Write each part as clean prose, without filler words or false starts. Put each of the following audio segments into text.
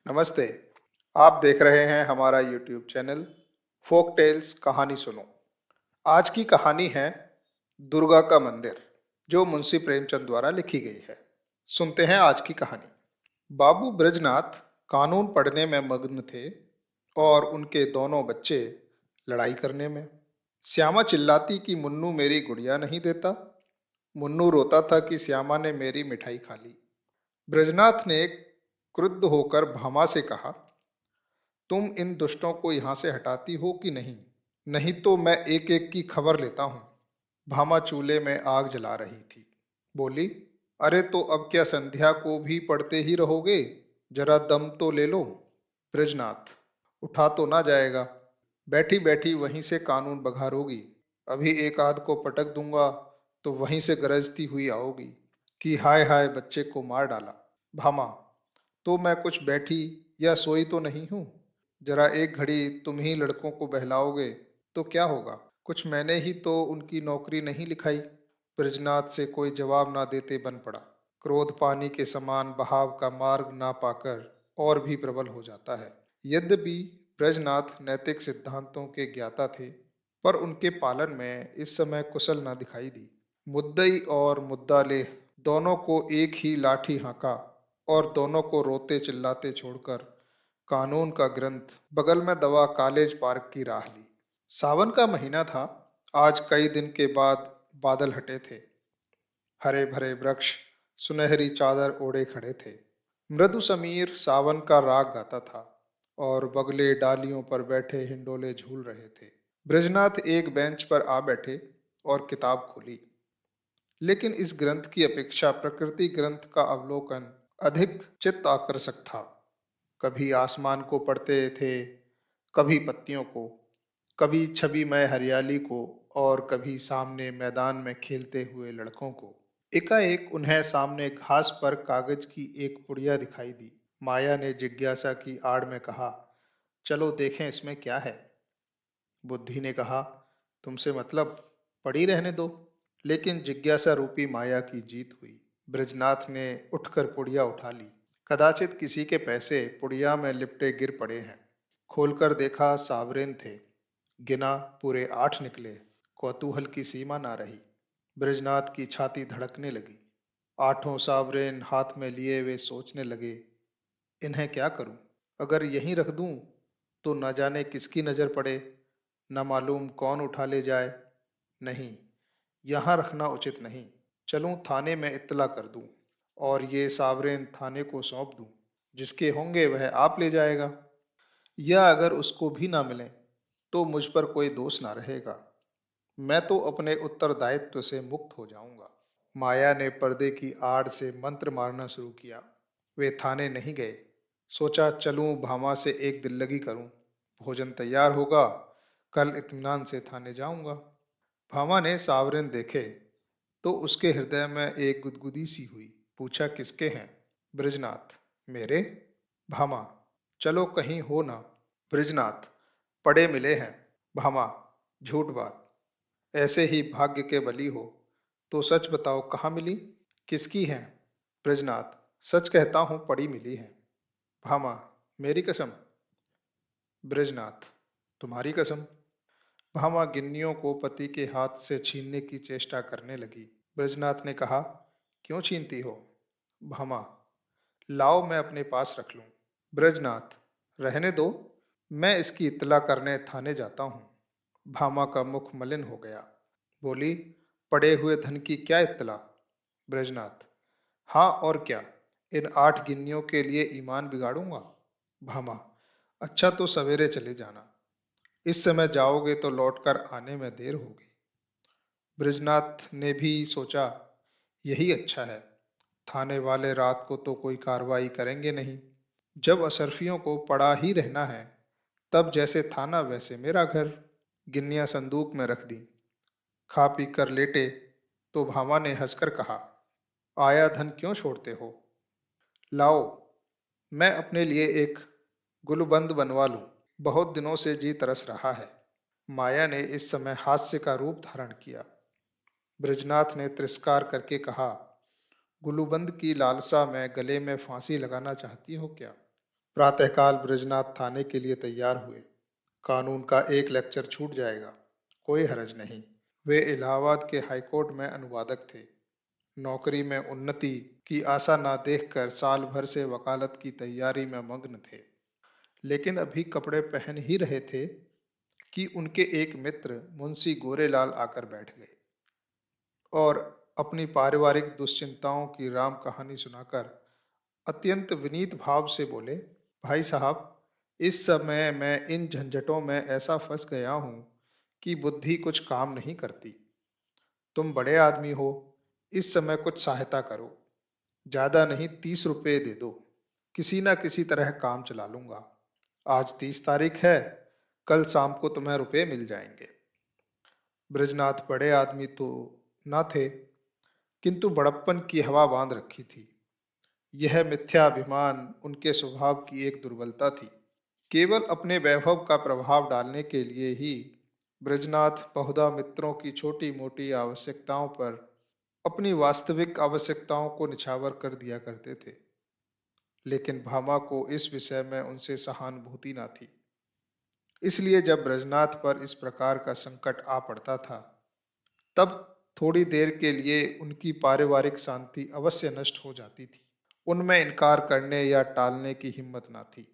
नमस्ते। आप देख रहे हैं हमारा यूट्यूब चैनल फोक टेल्स कहानी सुनो। आज की कहानी है दुर्गा का मंदिर, जो मुंशी प्रेमचंद द्वारा लिखी गई है। सुनते हैं आज की कहानी। बाबू ब्रजनाथ कानून पढ़ने में मग्न थे और उनके दोनों बच्चे लड़ाई करने में। श्यामा चिल्लाती कि मुन्नू मेरी गुड़िया नहीं देता। मुन्नू रोता था कि श्यामा ने मेरी मिठाई खा ली। ब्रजनाथ ने क्रुद्ध होकर भामा से कहा, तुम इन दुष्टों को यहां से हटाती हो कि नहीं? नहीं तो मैं एक एक की खबर लेता हूं। भामा चूल्हे में आग जला रही थी। बोली, अरे तो अब क्या संध्या को भी पढ़ते ही रहोगे? जरा दम तो ले लो। ब्रजनाथ, उठा तो ना जाएगा? बैठी बैठी वहीं से कानून बघारोगी। अभी एक आध को पटक दूंगा तो वहीं से गरजती हुई आओगी कि हाय हाय बच्चे को मार डाला। भामा, तो मैं कुछ बैठी या सोई तो नहीं हूं? जरा एक घड़ी तुम ही लड़कों को बहलाओगे तो क्या होगा? कुछ मैंने ही तो उनकी नौकरी नहीं लिखाई। ब्रजनाथ से कोई जवाब ना देते बन पड़ा। क्रोध पानी के समान बहाव का मार्ग ना पाकर और भी प्रबल हो जाता है। यद्यपि ब्रजनाथ नैतिक सिद्धांतों के ज्ञाता थे, पर उनके पालन में इस समय कुशल न दिखाई दी। मुद्दई और मुद्दालेह दोनों को एक ही लाठी हाँका और दोनों को रोते चिल्लाते छोड़कर कानून का ग्रंथ बगल में दवा कॉलेज पार्क की राह ली। सावन का महीना था। आज कई दिन के बाद बादल हटे थे। हरे भरे वृक्ष सुनहरी चादर ओढ़े खड़े थे। मृदु समीर सावन का राग गाता था और बगले डालियों पर बैठे हिंडोले झूल रहे थे। ब्रजनाथ एक बेंच पर आ बैठे और किताब खोली। लेकिन इस ग्रंथ की अपेक्षा प्रकृति ग्रंथ का अवलोकन अधिक चित्त आकर्षक था। कभी आसमान को पढ़ते थे, कभी पत्तियों को, कभी छविमय हरियाली को और कभी सामने मैदान में खेलते हुए लड़कों को। एकाएक उन्हें सामने घास पर कागज की एक पुड़िया दिखाई दी। माया ने जिज्ञासा की आड़ में कहा, चलो देखें इसमें क्या है। बुद्धि ने कहा, तुमसे मतलब, पड़ी रहने दो। लेकिन जिज्ञासा रूपी माया की जीत हुई। ब्रजनाथ ने उठकर पुड़िया उठा ली। कदाचित किसी के पैसे पुड़िया में लिपटे गिर पड़े हैं। खोलकर देखा, सावरेन थे। गिना, पूरे 8 निकले। कौतूहल की सीमा ना रही। ब्रजनाथ की छाती धड़कने लगी। 8 सावरेन हाथ में लिए वे सोचने लगे, इन्हें क्या करूं? अगर यहीं रख दूं तो न जाने किसकी नजर पड़े, न मालूम कौन उठा ले जाए। नहीं, यहाँ रखना उचित नहीं। चलूं थाने में इत्तला कर दूं और ये सावरेन थाने को सौंप दूं। जिसके होंगे वह आप ले जाएगा। या अगर उसको भी ना मिले तो मुझ पर कोई दोष ना रहेगा। मैं तो अपने उत्तरदायित्व से मुक्त हो जाऊंगा। माया ने पर्दे की आड़ से मंत्र मारना शुरू किया। वे थाने नहीं गए। सोचा चलूं भामा से एक दिल्लगी करूं। भोजन तैयार होगा, कल इत्मीनान से थाने जाऊंगा। भामा ने सावरन देखे तो उसके हृदय में एक गुदगुदी सी हुई। पूछा, किसके हैं? ब्रजनाथ, मेरे? भामा, चलो कहीं हो ना। ब्रजनाथ, पड़े मिले हैं। भामा, झूठ बात। ऐसे ही भाग्य के बली हो तो सच बताओ, कहाँ मिली? किसकी है? ब्रजनाथ, सच कहता हूं, पड़ी मिली है। भामा, मेरी कसम? ब्रजनाथ, तुम्हारी कसम? भामा गिन्नियों को पति के हाथ से छीनने की चेष्टा करने लगी। ब्रजनाथ ने कहा, क्यों छीनती हो? भामा, लाओ मैं अपने पास रख लूं। ब्रजनाथ, रहने दो, मैं इसकी इत्तला करने थाने जाता हूं। भामा का मुख मलिन हो गया। बोली, पड़े हुए धन की क्या इत्तला? ब्रजनाथ, हाँ और क्या, इन 8 गिन्नियों के लिए ईमान बिगाड़ूंगा? भामा, अच्छा तो सवेरे चले जाना। इस समय जाओगे तो लौटकर आने में देर होगी। ब्रजनाथ ने भी सोचा, यही अच्छा है। थाने वाले रात को तो कोई कार्रवाई करेंगे नहीं। जब अशर्फियों को पड़ा ही रहना है, तब जैसे थाना वैसे मेरा घर। गिन्नियां संदूक में रख दी। खा पी कर लेटे तो भामा ने हंसकर कहा, आया धन क्यों छोड़ते हो? लाओ, मैं अपने लिए एक गुलबंद बनवा लूं। बहुत दिनों से जी तरस रहा है। माया ने इस समय हास्य का रूप धारण किया। ब्रजनाथ ने तिरस्कार करके कहा, गुलूबंद की लालसा में गले में फांसी लगाना चाहती हो क्या? प्रातःकाल बृजनाथ थाने के लिए तैयार हुए। कानून का एक लेक्चर छूट जाएगा, कोई हर्ज नहीं। वे इलाहाबाद के हाईकोर्ट में अनुवादक थे। नौकरी में उन्नति की आशा ना देखकर साल भर से वकालत की तैयारी में मग्न थे। लेकिन अभी कपड़े पहन ही रहे थे कि उनके एक मित्र मुंशी गोरेलाल आकर बैठ गए और अपनी पारिवारिक दुश्चिंताओं की राम कहानी सुनाकर अत्यंत विनीत भाव से बोले, भाई साहब, इस समय मैं इन झंझटों में ऐसा फंस गया हूं कि बुद्धि कुछ काम नहीं करती। तुम बड़े आदमी हो, इस समय कुछ सहायता करो। ज्यादा नहीं, 30 रुपए दे दो। किसी ना किसी तरह काम चला लूंगा। आज 30 तारीख है, कल शाम को तुम्हें रुपए मिल जाएंगे। ब्रजनाथ बड़े आदमी तो न थे, किंतु बड़प्पन की हवा बांध रखी थी। यह मिथ्याभिमान उनके स्वभाव की एक दुर्बलता थी। केवल अपने वैभव का प्रभाव डालने के लिए ही ब्रजनाथ बहुधा मित्रों की छोटी मोटी आवश्यकताओं पर अपनी वास्तविक आवश्यकताओं को निछावर कर दिया करते थे। लेकिन भामा को इस विषय में उनसे सहानुभूति न थी। इसलिए जब ब्रजनाथ पर इस प्रकार का संकट आ पड़ता था, तब थोड़ी देर के लिए उनकी पारिवारिक शांति अवश्य नष्ट हो जाती थी। उनमें इनकार करने या टालने की हिम्मत न थी।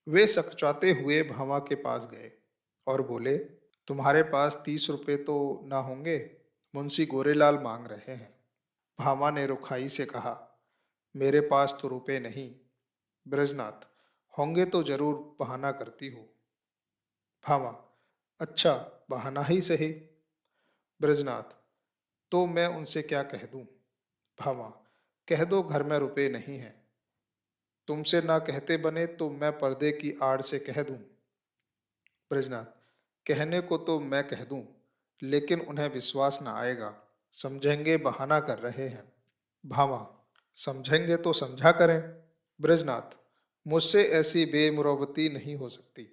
वे सकचाते हुए भामा के पास गए और बोले, तुम्हारे पास 30 रुपए तो ना होंगे? मुंशी गोरेलाल मांग रहे हैं। भामा ने रुखाई से कहा, मेरे पास तो रुपए नहीं। ब्रजनाथ, होंगे तो जरूर बहाना करती हो। भामा, अच्छा, बहाना ही सही। ब्रजनाथ, तो मैं उनसे क्या कह दूं? भामा, कह दो घर में रुपए नहीं है। तुमसे ना कहते बने तो मैं पर्दे की आड़ से कह दूं। ब्रजनाथ, कहने को तो मैं कह दूं, लेकिन उन्हें विश्वास न आएगा। समझेंगे बहाना कर रहे हैं। भामा, समझेंगे तो समझा करें। ब्रजनाथ, मुझसे ऐसी बेमुरवती नहीं हो सकती।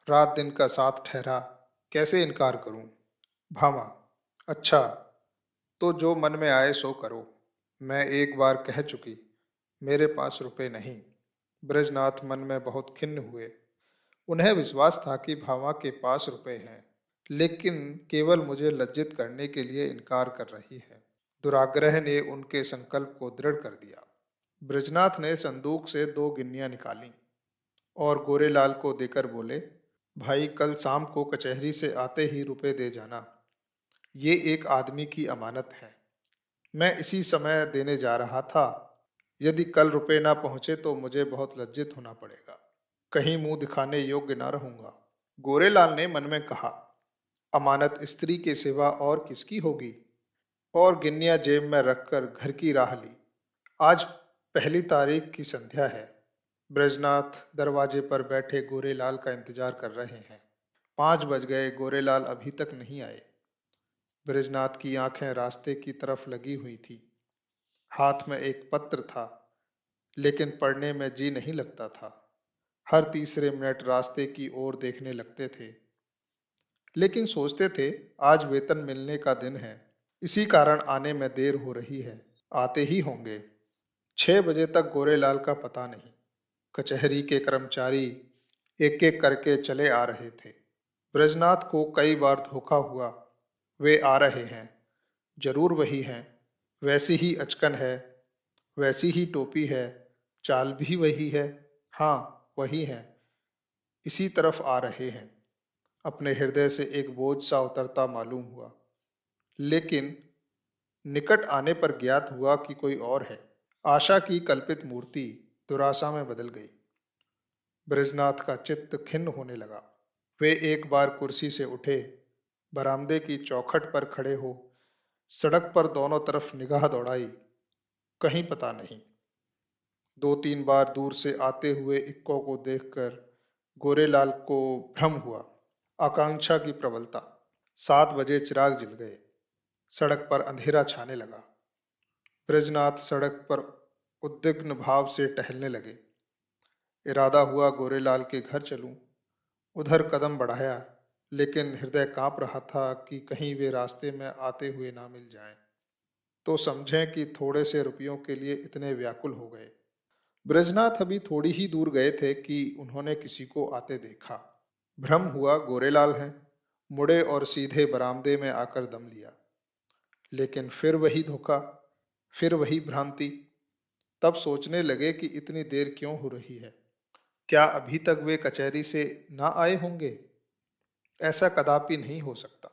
रात दिन का साथ ठहरा, कैसे इनकार करूं? भामा, अच्छा, तो जो मन में आए सो करो। मैं एक बार कह चुकी, मेरे पास रुपए नहीं। ब्रजनाथ मन में बहुत खिन्न हुए। उन्हें विश्वास था कि भामा के पास रुपए हैं, लेकिन केवल मुझे लज्जित करने के लिए इनकार कर रही है। दुराग्रह ने उनके संकल्प को दृढ़ कर दिया। ब्रजनाथ ने संदूक से 2 गिन्नियां निकाली और गोरेलाल को देकर बोले, भाई, कल शाम को कचहरी से आते ही रुपए दे जाना। ये एक आदमी की अमानत है। मैं इसी समय देने जा रहा था। यदि कल रुपए ना पहुंचे तो मुझे बहुत लज्जित होना पड़ेगा। कहीं मुंह दिखाने योग्य ना रहूंगा। गोरेलाल ने मन में कहा, अमानत स्त्री के सिवा और किसकी होगी? और गिन्नियां जेब में रखकर घर की राह ली। आज 1 तारीख की संध्या है। ब्रजनाथ दरवाजे पर बैठे गोरेलाल का इंतजार कर रहे हैं। 5 बज गए, गोरेलाल अभी तक नहीं आए। ब्रजनाथ की आंखें रास्ते की तरफ लगी हुई थी। हाथ में एक पत्र था, लेकिन पढ़ने में जी नहीं लगता था। हर तीसरे मिनट रास्ते की ओर देखने लगते थे, लेकिन सोचते थे आज वेतन मिलने का दिन है, इसी कारण आने में देर हो रही है। आते ही होंगे। 6 बजे तक गोरेलाल का पता नहीं। कचहरी के कर्मचारी एक एक करके चले आ रहे थे। ब्रजनाथ को कई बार धोखा हुआ। वे आ रहे हैं, जरूर वही हैं। वैसी ही अचकन है, वैसी ही टोपी है, चाल भी वही है। हाँ, वही हैं, इसी तरफ आ रहे हैं। अपने हृदय से एक बोझ सा उतरता मालूम हुआ, लेकिन निकट आने पर ज्ञात हुआ कि कोई और है। आशा की कल्पित मूर्ति दुराशा में बदल गई। ब्रजनाथ का चित्त खिन्न होने लगा। वे एक बार कुर्सी से उठे, बरामदे की चौखट पर खड़े हो सड़क पर दोनों तरफ निगाह दौड़ाई। कहीं पता नहीं। 2-3 बार दूर से आते हुए इक्को को देखकर गोरेलाल को भ्रम हुआ। आकांक्षा की प्रबलता। 7 बजे चिराग जल गए। सड़क पर अंधेरा छाने लगा। ब्रजनाथ सड़क पर उद्विग्न भाव से टहलने लगे। इरादा हुआ गोरेलाल के घर चलूं। उधर कदम बढ़ाया, लेकिन हृदय कांप रहा था कि कहीं वे रास्ते में आते हुए ना मिल जाएं। तो समझें कि थोड़े से रुपयों के लिए इतने व्याकुल हो गए। ब्रजनाथ अभी थोड़ी ही दूर गए थे कि उन्होंने किसी को आते देखा। भ्रम हुआ गोरेलाल हैं। मुड़े और सीधे बरामदे में आकर दम लिया। लेकिन फिर वही धोखा, फिर वही भ्रांति। तब सोचने लगे कि इतनी देर क्यों हो रही है। क्या अभी तक वे कचहरी से ना आए होंगे? ऐसा कदापि नहीं हो सकता।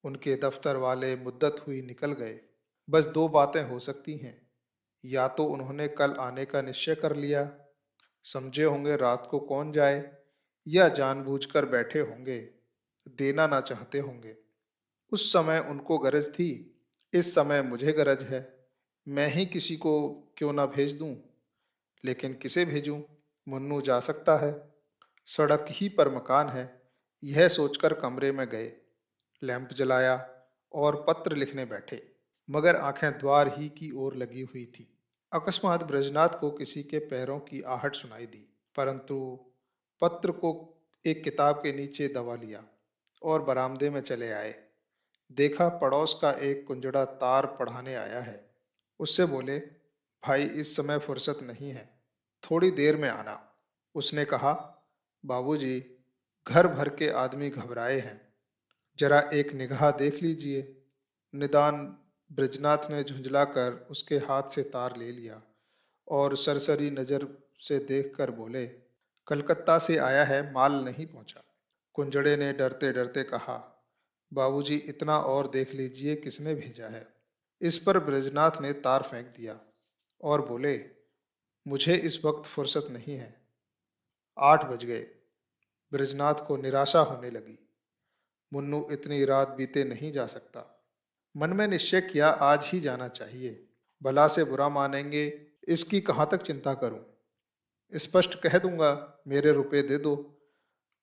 उनके दफ्तर वाले मुद्दत हुई निकल गए। बस दो बातें हो सकती हैं। या तो उन्होंने कल आने का निश्चय कर लिया, समझे होंगे रात को कौन जाए, या जानबूझकर बैठे होंगे, देना ना चाहते होंगे। उस समय उनको गरज थी, इस समय मुझे गरज है। मैं ही किसी को क्यों ना भेज दूं। लेकिन किसे भेजूं? मुन्नू जा सकता है, सड़क ही पर मकान है। यह सोचकर कमरे में गए, लैंप जलाया और पत्र लिखने बैठे। मगर आंखें द्वार ही की ओर लगी हुई थी। अकस्मात ब्रजनाथ को किसी के पैरों की आहट सुनाई दी, परंतु पत्र को एक किताब के नीचे दबा लिया और बरामदे में चले आए। देखा पड़ोस का एक कुंजड़ा तार पढ़ाने आया है। उससे बोले, भाई इस समय फुर्सत नहीं है, थोड़ी देर में आना। उसने कहा, बाबूजी, घर भर के आदमी घबराए हैं, जरा एक निगाह देख लीजिए। निदान बृजनाथ ने झुंझलाकर उसके हाथ से तार ले लिया और सरसरी नजर से देखकर बोले, कलकत्ता से आया है, माल नहीं पहुंचा। कुंजड़े ने डरते डरते कहा, बाबूजी इतना और देख लीजिए किसने भेजा है। इस पर बृजनाथ ने तार फेंक दिया और बोले, मुझे इस वक्त फुर्सत नहीं है। 8 बज गए। बृजनाथ को निराशा होने लगी। मुन्नू इतनी रात बीते नहीं जा सकता। मन में निश्चय किया आज ही जाना चाहिए। भला से बुरा मानेंगे, इसकी कहाँ तक चिंता करूं। स्पष्ट कह दूंगा, मेरे रुपए दे दो।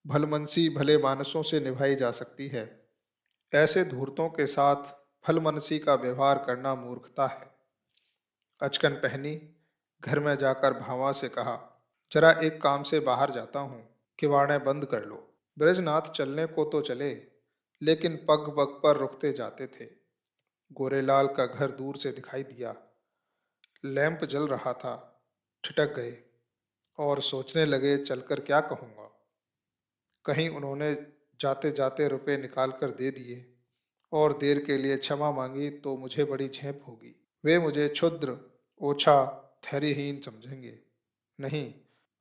भलमनसी भले मानसों से निभाई जा सकती है, ऐसे धूर्तों के साथ भलमनसी का व्यवहार करना मूर्खता है। अचकन पहनी, घर में जाकर भावा से कहा, जरा एक काम से बाहर जाता हूँ, किवाड़ें बंद कर लो। ब्रजनाथ चलने को तो चले, लेकिन पग पग पर रुकते जाते थे। गोरेलाल का घर दूर से दिखाई दिया। लैंप जल रहा था। ठिठक गए और सोचने लगे, चलकर क्या कहूंगा। कहीं उन्होंने जाते जाते रुपए निकाल कर दे दिए और देर के लिए क्षमा मांगी तो मुझे बड़ी झेप होगी। वे मुझे क्षुद्र, ओछा, धैर्यहीन समझेंगे। नहीं,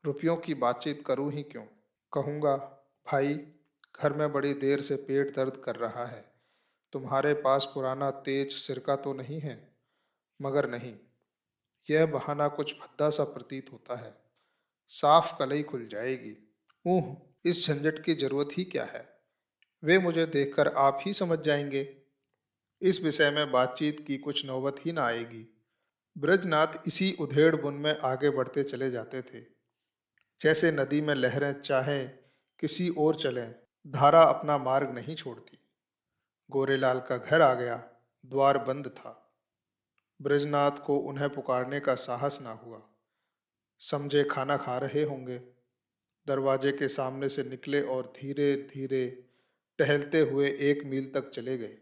रुपयों की बातचीत करूं ही क्यों। कहूंगा, भाई, घर में बड़ी देर से पेट दर्द कर रहा है, तुम्हारे पास पुराना तेज सिरका तो नहीं है। मगर नहीं, यह बहाना कुछ भद्दा सा प्रतीत होता है। साफ कलई खुल जाएगी। ऊह, इस झंझट की जरूरत ही क्या है। वे मुझे देखकर आप ही समझ जाएंगे। इस विषय में बातचीत की कुछ नौबत ही ना आएगी। ब्रजनाथ इसी उधेड़ बुन में आगे बढ़ते चले जाते थे। जैसे नदी में लहरें चाहे किसी ओर चलें, धारा अपना मार्ग नहीं छोड़ती। गोरेलाल का घर आ गया। द्वार बंद था। ब्रजनाथ को उन्हें पुकारने का साहस ना हुआ। समझे खाना खा रहे होंगे। दरवाजे के सामने से निकले और धीरे धीरे टहलते हुए 1 मील तक चले गए।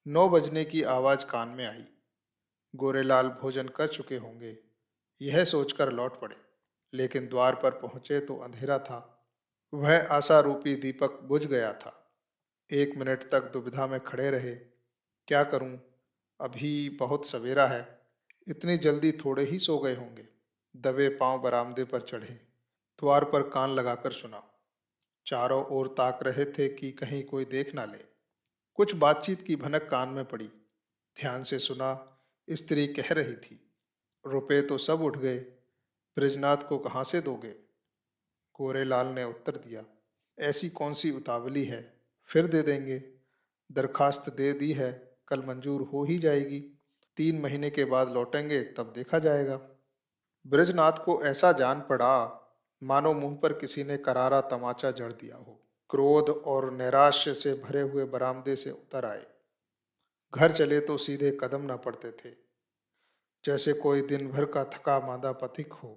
9 बजने की आवाज कान में आई। गोरेलाल भोजन कर चुके होंगे, यह सोचकर लौट पड़े। लेकिन द्वार पर पहुंचे तो अंधेरा था। वह आशारूपी दीपक बुझ गया था। 1 मिनट तक दुविधा में खड़े रहे। क्या करूं, अभी बहुत सवेरा है। इतनी जल्दी थोड़े ही सो गए होंगे। दबे पांव बरामदे पर चढ़े। द्वार पर कान लगाकर सुना। चारों ओर ताक रहे थे कि कहीं कोई देख ना ले। कुछ बातचीत की भनक कान में पड़ी। ध्यान से सुना। स्त्री कह रही थी, रुपए तो सब उठ गए, बृजनाथ को कहाँ से दोगे। गोरेलाल ने उत्तर दिया, ऐसी कौन सी उतावली है, फिर दे देंगे। दरखास्त दे दी है, कल मंजूर हो ही जाएगी। 3 महीने के बाद लौटेंगे, तब देखा जाएगा। बृजनाथ को ऐसा जान पड़ा मानो मुंह पर किसी ने करारा तमाचा जड़ दिया हो। क्रोध और नैराश्य से भरे हुए बरामदे से उतर आए। घर चले तो सीधे कदम न पड़ते थे, जैसे कोई दिन भर का थका मांदा पथिक हो।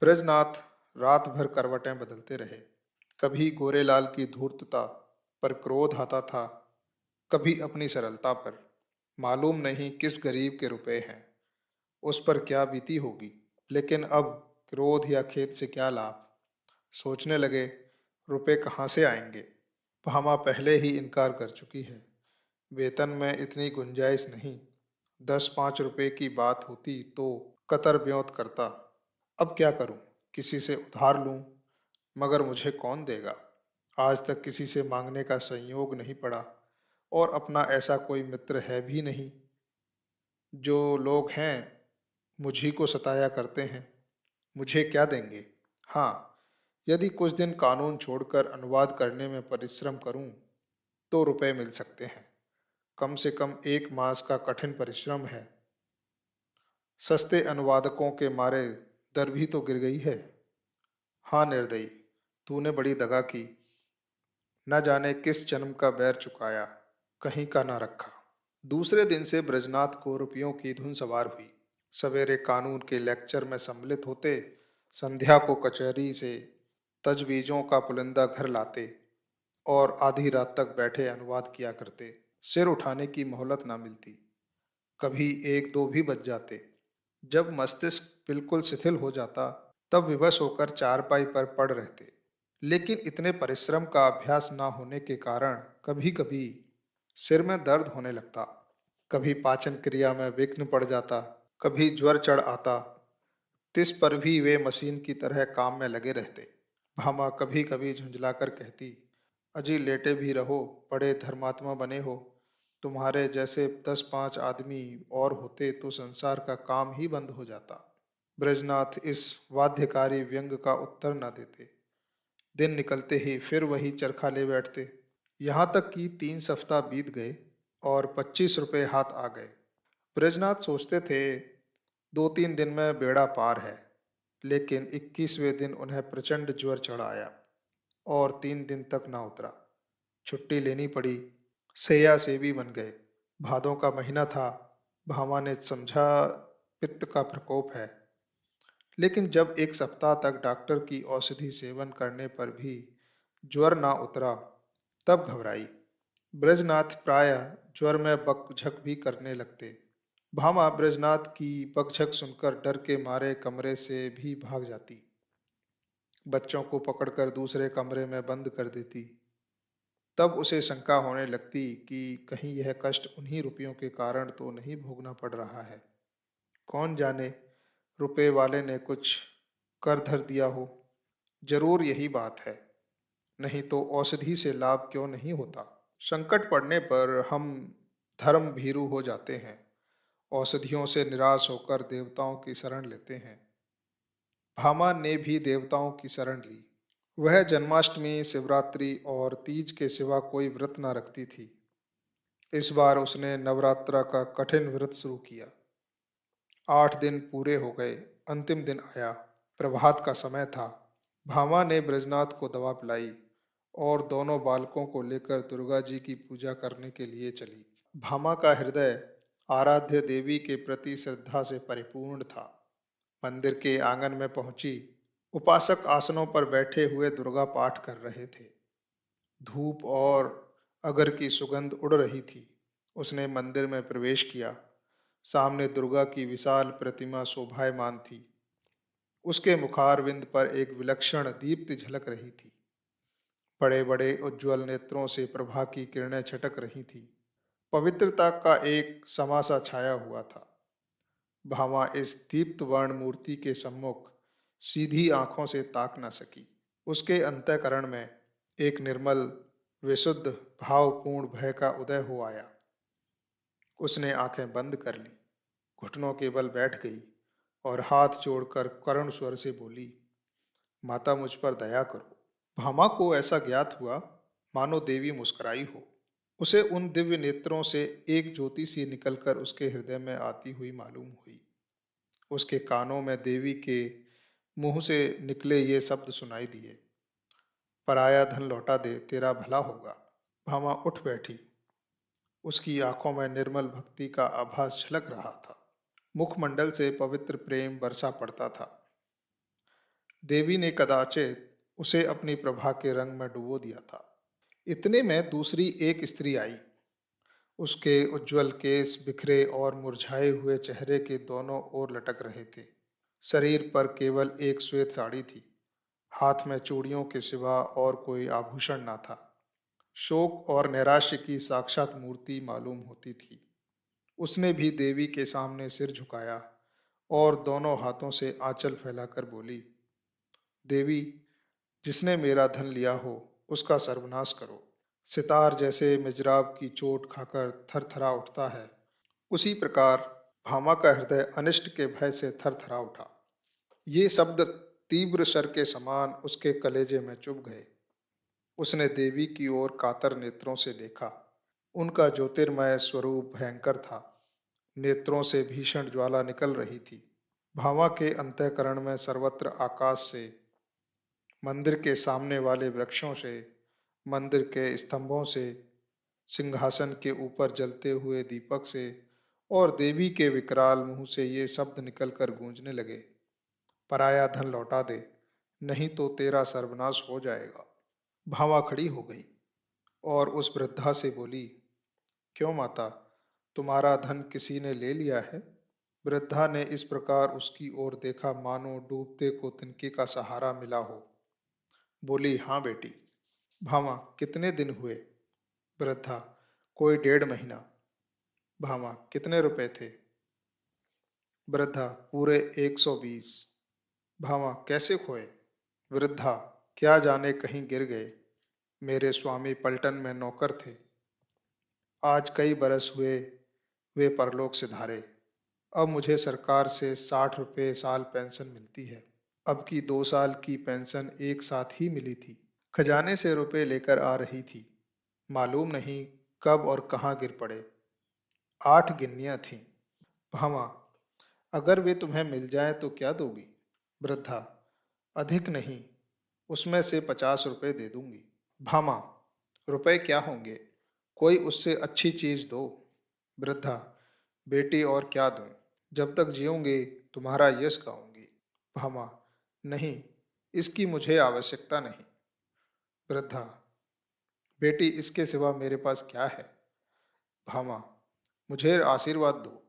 बृजनाथ रात भर करवटें बदलते रहे। कभी गोरेलाल की धूर्तता पर क्रोध आता था, कभी अपनी सरलता पर। मालूम नहीं किस गरीब के रुपए हैं, उस पर क्या बीती होगी। लेकिन अब क्रोध या खेद से क्या लाभ। सोचने लगे, रुपए कहाँ से आएंगे। भामा पहले ही इनकार कर चुकी है। वेतन में इतनी गुंजाइश नहीं। 10-5 रुपए की बात होती तो कतर ब्योंत करता। अब क्या करूं, किसी से उधार लूं, मगर मुझे कौन देगा। आज तक किसी से मांगने का संयोग नहीं पड़ा, और अपना ऐसा कोई मित्र है भी नहीं। जो लोग हैं मुझी को सताया करते हैं, मुझे क्या देंगे। हाँ, यदि कुछ दिन कानून छोड़कर अनुवाद करने में परिश्रम करूं तो रुपए मिल सकते हैं। कम से कम 1 मास का कठिन परिश्रम है। सस्ते अनुवादकों के मारे दर भी तो गिर गई है। हाँ निर्दयी, तूने बड़ी दगा की। न जाने किस जन्म का बैर चुकाया, कहीं का ना रखा। दूसरे दिन से ब्रजनाथ को रुपयों की धुन सवार हुई। सवेरे कानून के लेक्चर में सम्मिलित होते, संध्या को कचहरी से तजवीजों का पुलिंदा घर लाते और आधी रात तक बैठे अनुवाद किया करते। सिर उठाने की मोहलत ना मिलती। कभी 1-2 भी बज जाते। जब मस्तिष्क बिल्कुल शिथिल हो जाता, तब विवश होकर चारपाई पर पड़ रहते। लेकिन इतने परिश्रम का अभ्यास ना होने के कारण कभी कभी सिर में दर्द होने लगता। कभी पाचन क्रिया में विघ्न पड़ जाता, कभी ज्वर चढ़ आता। तिस पर भी वे मशीन की तरह काम में लगे रहते। भामा कभी कभी झुंझलाकर कहती, अजी लेटे भी रहो, बड़े धर्मात्मा बने हो। तुम्हारे जैसे 10-5 आदमी और होते तो संसार का काम ही बंद हो जाता। ब्रजनाथ इस वाद्यकारी व्यंग का उत्तर न देते। दिन निकलते ही फिर वही चरखा ले बैठते। यहाँ तक कि 3 सप्ताह बीत गए और 25 रुपए हाथ आ गए। ब्रजनाथ सोचते थे 2-3 दिन में बेड़ा पार है। लेकिन 21वें दिन उन्हें प्रचंड ज्वर चढ़ आया और 3 दिन तक ना उतरा। छुट्टी लेनी पड़ी। सैया सेवी बन गए। भादों का महीना था। भामा ने समझा पित्त का प्रकोप है। लेकिन जब 1 सप्ताह तक डॉक्टर की औषधि सेवन करने पर भी ज्वर ना उतरा, तब घबराई। ब्रजनाथ प्रायः ज्वर में बकझक भी करने लगते। भामा ब्रजनाथ की बकझक सुनकर डर के मारे कमरे से भी भाग जाती। बच्चों को पकड़कर दूसरे कमरे में बंद कर देती। तब उसे शंका होने लगती कि कहीं यह कष्ट उन्हीं रुपयों के कारण तो नहीं भोगना पड़ रहा है। कौन जाने, रुपए वाले ने कुछ कर धर दिया हो। जरूर यही बात है, नहीं तो औषधि से लाभ क्यों नहीं होता। संकट पड़ने पर हम धर्म भीरू हो जाते हैं। औषधियों से निराश होकर देवताओं की शरण लेते हैं। भामा ने भी देवताओं की शरण ली। वह जन्माष्टमी, शिवरात्रि और तीज के सिवा कोई व्रत न रखती थी। इस बार उसने नवरात्र का कठिन व्रत शुरू किया। 8 दिन पूरे हो गए। अंतिम दिन आया। प्रभात का समय था। भामा ने ब्रजनाथ को दवा पिलाई और दोनों बालकों को लेकर दुर्गा जी की पूजा करने के लिए चली। भामा का हृदय आराध्य देवी के प्रति श्रद्धा से परिपूर्ण था। मंदिर के आंगन में पहुंची। उपासक आसनों पर बैठे हुए दुर्गा पाठ कर रहे थे। धूप और अगर की सुगंध उड़ रही थी। उसने मंदिर में प्रवेश किया। सामने दुर्गा की विशाल प्रतिमा शोभायमान थी। उसके मुखारविंद पर एक विलक्षण दीप्ति झलक रही थी। बड़े बड़े उज्ज्वल नेत्रों से प्रभा की किरणें छटक रही थी। पवित्रता का एक समासा छाया हुआ था। भामा इस दीप्त वर्ण मूर्ति के सम्मुख सीधी आंखों से ताक न सकी। उसके अंतःकरण में एक निर्मल, विशुद्ध, भावपूर्ण भय का उदय हो आया। उसने आंखें बंद कर ली, घुटनों के बल बैठ गई और हाथ जोड़कर करुण स्वर से बोली, माता मुझ पर दया करो। भामा को ऐसा ज्ञात हुआ मानो देवी मुस्कुराई हो। उसे उन दिव्य नेत्रों से एक ज्योति सी निकलकर उसके हृदय में आती हुई मालूम हुई। उसके कानों में देवी के मुंह से निकले ये शब्द सुनाई दिए, पराया धन लौटा दे, तेरा भला होगा। भामा उठ बैठी। उसकी आंखों में निर्मल भक्ति का आभास झलक रहा था। मुखमंडल से पवित्र प्रेम बरसा पड़ता था। देवी ने कदाचित उसे अपनी प्रभा के रंग में डुबो दिया था। इतने में दूसरी एक स्त्री आई। उसके उज्जवल केस बिखरे और मुरझाए हुए चेहरे के दोनों ओर लटक रहे थे। शरीर पर केवल एक श्वेत साड़ी थी। हाथ में चूड़ियों के सिवा और कोई आभूषण ना था। शोक और नैराश्य की साक्षात मूर्ति मालूम होती थी। उसने भी देवी के सामने सिर झुकाया और दोनों हाथों से आंचल फैलाकर बोली, देवी, जिसने मेरा धन लिया हो, उसका सर्वनाश करो। सितार जैसे मिजराब की चोट खाकर थरथरा उठता है, उसी प्रकार भामा का हृदय अनिष्ट के भय से थरथरा उठा। ये शब्द तीव्र शर के समान उसके कलेजे में चुभ गए। उसने देवी की ओर कातर नेत्रों से देखा। उनका ज्योतिर्मय स्वरूप भयंकर था। नेत्रों से भीषण ज्वाला निकल रही थी। भावा के अंतःकरण में सर्वत्र आकाश से, मंदिर के सामने वाले वृक्षों से, मंदिर के स्तंभों से, सिंहासन के ऊपर जलते हुए दीपक से और देवी के विकराल मुंह से ये शब्द निकलकर गूंजने लगे, पराया धन लौटा दे, नहीं तो तेरा सर्वनाश हो जाएगा। भावा खड़ी हो गई और उस वृद्धा से बोली, क्यों माता, तुम्हारा धन किसी ने ले लिया है? वृद्धा ने इस प्रकार उसकी ओर देखा मानो डूबते को तिनके का सहारा मिला हो। बोली, हाँ बेटी। भामा, कितने दिन हुए? वृद्धा, कोई 1.5 महीना। भामा, कितने रुपए थे? वृद्धा, पूरे 120। भामा, कैसे खोए? वृद्धा, क्या जाने, कहीं गिर गए। मेरे स्वामी पलटन में नौकर थे। आज कई बरस हुए वे परलोक सिधारे। अब मुझे सरकार से 60 रुपए साल पेंशन मिलती है। अब की 2 साल की पेंशन एक साथ ही मिली थी। खजाने से रुपए लेकर आ रही थी। मालूम नहीं कब और कहाँ गिर पड़े। 8 गिन्नियां थीं। भामा, अगर वे तुम्हें मिल जाएं तो क्या दोगी? वृद्धा, अधिक नहीं, उसमें से 50 रुपए दे दूंगी। भामा, रुपए क्या होंगे, कोई उससे अच्छी चीज दो। वृद्धा, बेटी, और क्या दूं? जब तक जीऊंगी तुम्हारा यश गाऊंगी। भामा, नहीं, इसकी मुझे आवश्यकता नहीं। वृद्धा, बेटी, इसके सिवा मेरे पास क्या है? भामा, मुझे आशीर्वाद दो।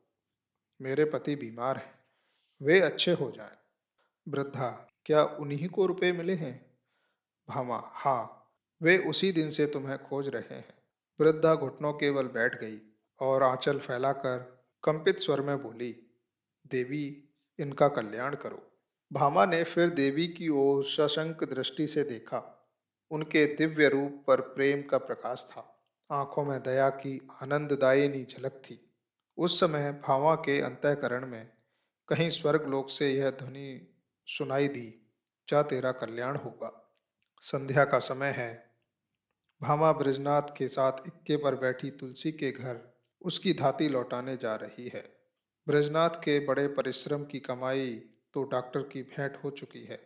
मेरे पति बीमार हैं, वे अच्छे हो जाएं। वृद्धा, क्या उन्हीं को रुपए मिले हैं? भामा, हाँ, वे उसी दिन से तुम्हें खोज रहे हैं। वृद्धा घुटनों के बल बैठ गई और आंचल फैलाकर कंपित स्वर में बोली, देवी, इनका कल्याण करो। भामा ने फिर देवी की ओर सशंक दृष्टि से देखा। उनके दिव्य रूप पर प्रेम का प्रकाश था। आंखों में दया की आनंददायिनी झलक थी। उस समय भावा के अंतःकरण में कहीं स्वर्गलोक से यह ध्वनि सुनाई दी, जा तेरा कल्याण होगा। संध्या का समय है। भामा ब्रजनाथ के साथ इक्के पर बैठी तुलसी के घर उसकी धाती लौटाने जा रही है। ब्रजनाथ के बड़े परिश्रम की कमाई तो डॉक्टर की भेंट हो चुकी है,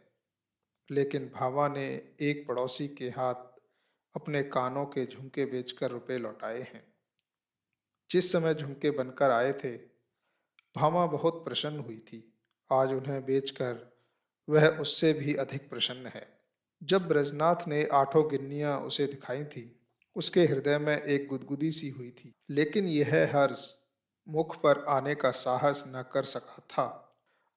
लेकिन भावा ने एक पड़ोसी के हाथ अपने कानों के झुमके बेचकर रुपए लौटाए हैं। जिस समय झुमके बनकर आए थे, भामा बहुत प्रसन्न हुई थी। आज उन्हें बेचकर वह उससे भी अधिक प्रसन्न है। जब ब्रजनाथ ने 8 गिन्नियां उसे दिखाई थी, उसके हृदय में एक गुदगुदी सी हुई थी, लेकिन यह हर्ष मुख पर आने का साहस न कर सका था।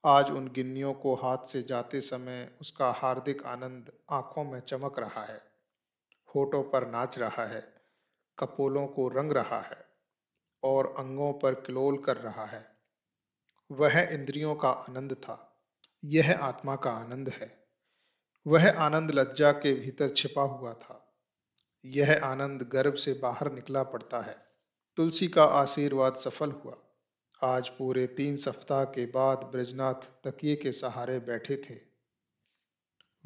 आज उन गिन्नियों को हाथ से जाते समय उसका हार्दिक आनंद आंखों में चमक रहा है, होठों पर नाच रहा है, कपोलों को रंग रहा है और अंगों पर किलोल कर रहा है। वह इंद्रियों का आनंद था, यह आत्मा का आनंद है। वह आनंद लज्जा के भीतर छिपा हुआ था, यह आनंद गर्भ से बाहर निकला पड़ता है। तुलसी का आशीर्वाद सफल हुआ। आज पूरे 3 सप्ताह के बाद ब्रजनाथ तकिए के सहारे बैठे थे।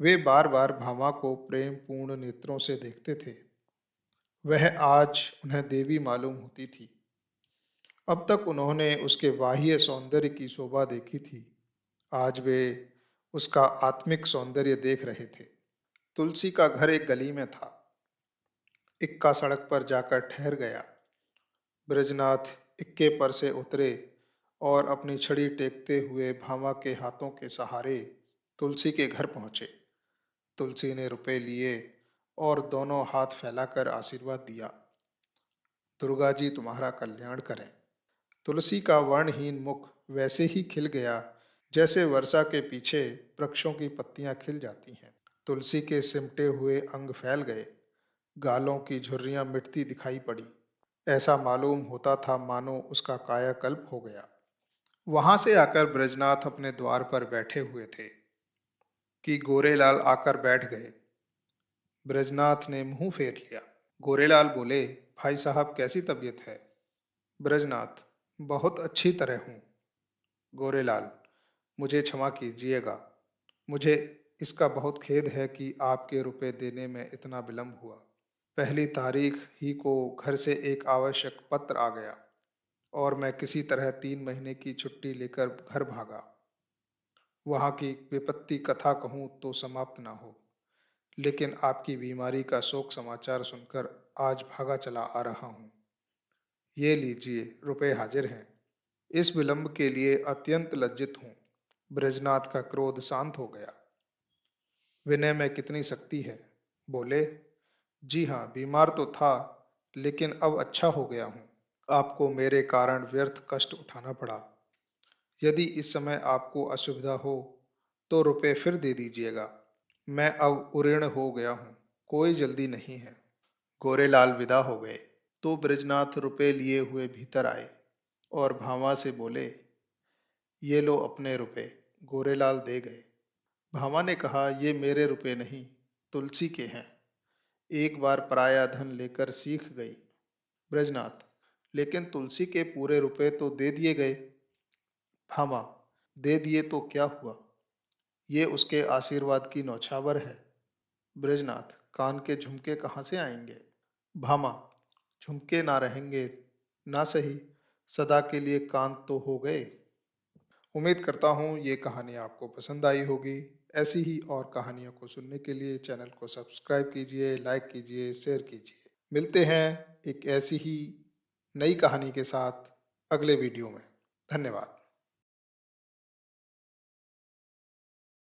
वे बार बार भामा को प्रेम पूर्ण नेत्रों से देखते थे। वह आज उन्हें देवी मालूम होती थी। अब तक उन्होंने उसके बाह्य सौंदर्य की शोभा देखी थी, आज वे उसका आत्मिक सौंदर्य देख रहे थे। तुलसी का घर एक गली में था। इक्का सड़क पर जाकर ठहर गया। ब्रजनाथ इक्के पर से उतरे और अपनी छड़ी टेकते हुए भामा के हाथों के सहारे तुलसी के घर पहुंचे। तुलसी ने रुपए लिए और दोनों हाथ फैलाकर आशीर्वाद दिया, दुर्गा जी तुम्हारा कल्याण करें। तुलसी का वर्णहीन मुख वैसे ही खिल गया जैसे वर्षा के पीछे वृक्षों की पत्तियां खिल जाती हैं। तुलसी के सिमटे हुए अंग फैल गए, गालों की झुर्रियां मिटती दिखाई पड़ी। ऐसा मालूम होता था मानो उसका कायाकल्प हो गया। वहां से आकर ब्रजनाथ अपने द्वार पर बैठे हुए थे कि गोरेलाल आकर बैठ गए। ब्रजनाथ ने मुंह फेर लिया। गोरेलाल बोले, भाई साहब कैसी तबीयत है? ब्रजनाथ, बहुत अच्छी तरह हूं। गोरेलाल, मुझे क्षमा कीजिएगा। मुझे इसका बहुत खेद है कि आपके रुपए देने में इतना विलंब हुआ। पहली तारीख ही को घर से एक आवश्यक पत्र आ गया और मैं किसी तरह 3 महीने की छुट्टी लेकर घर भागा। वहां की विपत्ति कथा कहूं तो समाप्त ना हो, लेकिन आपकी बीमारी का शोक समाचार सुनकर आज भागा चला आ रहा हूं। ये लीजिए, रुपए हाजिर हैं। इस विलंब के लिए अत्यंत लज्जित हूं। ब्रजनाथ का क्रोध शांत हो गया। विनय में कितनी शक्ति है। बोले, जी हाँ, बीमार तो था, लेकिन अब अच्छा हो गया हूँ। आपको मेरे कारण व्यर्थ कष्ट उठाना पड़ा। यदि इस समय आपको असुविधा हो तो रुपए फिर दे दीजिएगा। मैं अब उऋण हो गया हूँ, कोई जल्दी नहीं है। गोरेलाल विदा हो गए तो ब्रजनाथ रुपए लिए हुए भीतर आए और भामा से बोले, ये लो अपने रुपए। गोरेलाल दे गए। भामा ने कहा, ये मेरे रुपए नहीं, तुलसी के हैं। एक बार पराया धन लेकर सीख गई। ब्रजनाथ, लेकिन तुलसी के पूरे रुपए तो दे दिए गए। भामा, दे दिए तो क्या हुआ, ये उसके आशीर्वाद की नौछावर है। ब्रजनाथ, कान के झुमके कहाँ से आएंगे? भामा, झुमके ना रहेंगे ना सही, सदा के लिए कान तो हो गए। उम्मीद करता हूँ ये कहानी आपको पसंद आई होगी। ऐसी ही और कहानियों को सुनने के लिए चैनल को सब्सक्राइब कीजिए, लाइक कीजिए, शेयर कीजिए। मिलते हैं एक ऐसी ही नई कहानी के साथ अगले वीडियो में। धन्यवाद।